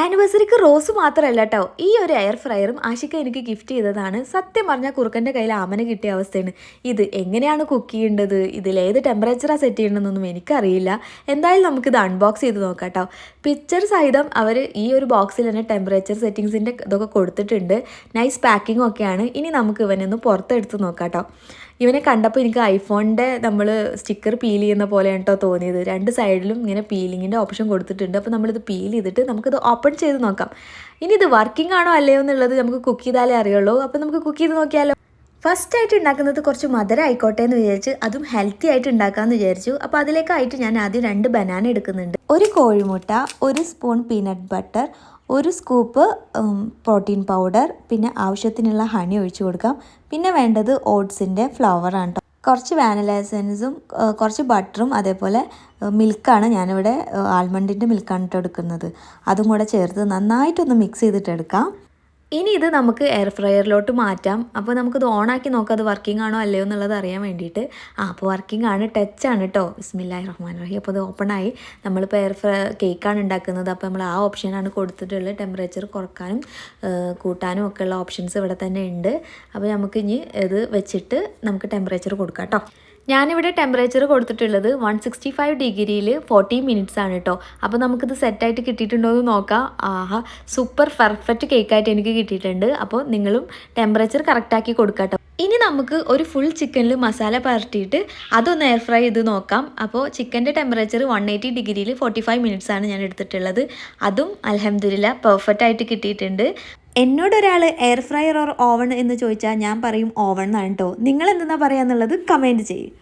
ആനിവേഴ്സറിക്ക് rose മാത്രമല്ല കേട്ടോ, ഈ ഒരു എയർ ഫ്രയറും ആഷിക്ക എനിക്ക് ഗിഫ്റ്റ് ചെയ്തതാണ്. സത്യം പറഞ്ഞാൽ കുറുക്കൻ്റെ കയ്യിൽ ആമന കിട്ടിയ അവസ്ഥയാണ്. ഇത് എങ്ങനെയാണ് കുക്ക് ചെയ്യേണ്ടത്, ഇതിലേത് ടെമ്പറേച്ചറാണ് സെറ്റ് ചെയ്യണമെന്നൊന്നും എനിക്കറിയില്ല. എന്തായാലും നമുക്കിത് അൺബോക്സ് ചെയ്ത് നോക്കാം കേട്ടോ. പിക്ചർ സഹിതം അവർ ഈ ഒരു ബോക്സിൽ തന്നെ ടെമ്പറേച്ചർ സെറ്റിങ്സിൻ്റെ ഇതൊക്കെ കൊടുത്തിട്ടുണ്ട്. നൈസ് പാക്കിങ്ങും ഒക്കെയാണ്. ഇനി നമുക്ക് ഇവനൊന്ന് പുറത്തെടുത്ത് നോക്കാം കേട്ടോ. ഇവനെ കണ്ടപ്പോൾ എനിക്ക് ഐഫോണിൻ്റെ നമ്മൾ സ്റ്റിക്കർ പീൽ ചെയ്യുന്ന പോലെയാണ് കേട്ടോ തോന്നിയത്. രണ്ട് സൈഡിലും ഇങ്ങനെ പീലിങ്ങിൻ്റെ ഓപ്ഷൻ കൊടുത്തിട്ടുണ്ട്. അപ്പോൾ നമ്മളിത് പീൽ ചെയ്തിട്ട് നമുക്കിത് ഓപ്പൺ ചെയ്ത് നോക്കാം. ഇനി ഇത് വർക്കിംഗ് ആണോ അല്ലയോ എന്നുള്ളത് നമുക്ക് കുക്ക് ചെയ്താലേ അറിയുള്ളൂ. അപ്പോൾ നമുക്ക് കുക്ക് ചെയ്ത് നോക്കിയാലോ. ഫസ്റ്റായിട്ട് ഉണ്ടാക്കുന്നത് കുറച്ച് മധുരം ആയിക്കോട്ടെ എന്ന് വിചാരിച്ച്, അതും ഹെൽത്തി ആയിട്ട് ഉണ്ടാക്കാമെന്ന് വിചാരിച്ചു. അപ്പോൾ അതിലേക്കായിട്ട് ഞാൻ ആദ്യം 2 ബനാന എടുക്കുന്നുണ്ട്. ഒരു കോഴിമുട്ട, 1 spoon peanut butter, 1 scoop protein powder, പിന്നെ ആവശ്യത്തിനുള്ള ഹണി ഒഴിച്ചു കൊടുക്കാം. പിന്നെ വേണ്ടത് ഓട്സിൻ്റെ ഫ്ലവറാണ് കേട്ടോ. കുറച്ച് വാനില എസൻസും കുറച്ച് ബട്ടറും അതേപോലെ മിൽക്കാണ്. ഞാനിവിടെ ആൽമണ്ടിൻ്റെ മിൽക്കാണ് കേട്ടോ എടുക്കുന്നത്. അതും കൂടെ ചേർത്ത് നന്നായിട്ടൊന്ന് മിക്സ് ചെയ്തിട്ട് എടുക്കാം. ഇനി ഇത് നമുക്ക് എയർ ഫ്രയറിലോട്ട് മാറ്റാം. അപ്പോൾ നമുക്കിത് ഓണാക്കി നോക്കാം അത് വർക്കിംഗ് ആണോ അല്ലയോ എന്നുള്ളത് അറിയാൻ വേണ്ടിയിട്ട്. അപ്പോൾ വർക്കിംഗ് ആണ്, ടച്ചാണ് കേട്ടോ. ബിസ്മില്ലാഹിർ റഹ്മാനിർ റഹീം. അപ്പോൾ അത് ഓപ്പണായി. നമ്മളിപ്പോൾ കേക്കാണ് ഉണ്ടാക്കുന്നത്. അപ്പോൾ നമ്മൾ ആ ഓപ്ഷനാണ് കൊടുത്തിട്ടുള്ളത്. ടെമ്പറേച്ചർ കുറക്കാനും കൂട്ടാനും ഒക്കെ ഉള്ള ഓപ്ഷൻസ് ഇവിടെ തന്നെ ഉണ്ട്. അപ്പോൾ നമുക്ക് ഇനി ഇത് വെച്ചിട്ട് നമുക്ക് ടെമ്പറേച്ചർ കൊടുക്കാം കേട്ടോ. ഞാനിവിടെ ടെമ്പറേച്ചർ കൊടുത്തിട്ടുള്ളത് 165 ഡിഗ്രിയിൽ 40 മിനിറ്റ്സ് ആണ് കേട്ടോ. അപ്പോൾ നമുക്കിത് സെറ്റായിട്ട് കിട്ടിയിട്ടുണ്ടോ എന്ന് നോക്കാം. ആഹാ, സൂപ്പർ പെർഫെക്റ്റ് കേക്കായിട്ട് എനിക്ക് കിട്ടിയിട്ടുണ്ട്. അപ്പോൾ നിങ്ങളും ടെമ്പറേച്ചർ കറക്റ്റാക്കി കൊടുക്കാം കേട്ടോ. ഇനി നമുക്ക് ഒരു ഫുൾ ചിക്കനിൽ മസാല പരട്ടിയിട്ട് അതൊന്ന് എയർ ഫ്രൈ ചെയ്ത് നോക്കാം. അപ്പോൾ ചിക്കൻ്റെ ടെമ്പറേച്ചർ 180 ഡിഗ്രിയിൽ 45 മിനിറ്റ്സ് ആണ് ഞാൻ എടുത്തിട്ടുള്ളത്. അതും അൽഹംദുലില്ലാ പെർഫെക്റ്റ് ആയിട്ട് കിട്ടിയിട്ടുണ്ട്. എന്നോടൊരാൾ എയർ ഫ്രയർ ഓർ ഓവൺ എന്ന് ചോദിച്ചാൽ ഞാൻ പറയും ഓവൺ എന്നാണ് കേട്ടോ. നിങ്ങൾ എന്തെന്നാ പറയുക എന്നുള്ളത് കമൻറ്റ് ചെയ്യും.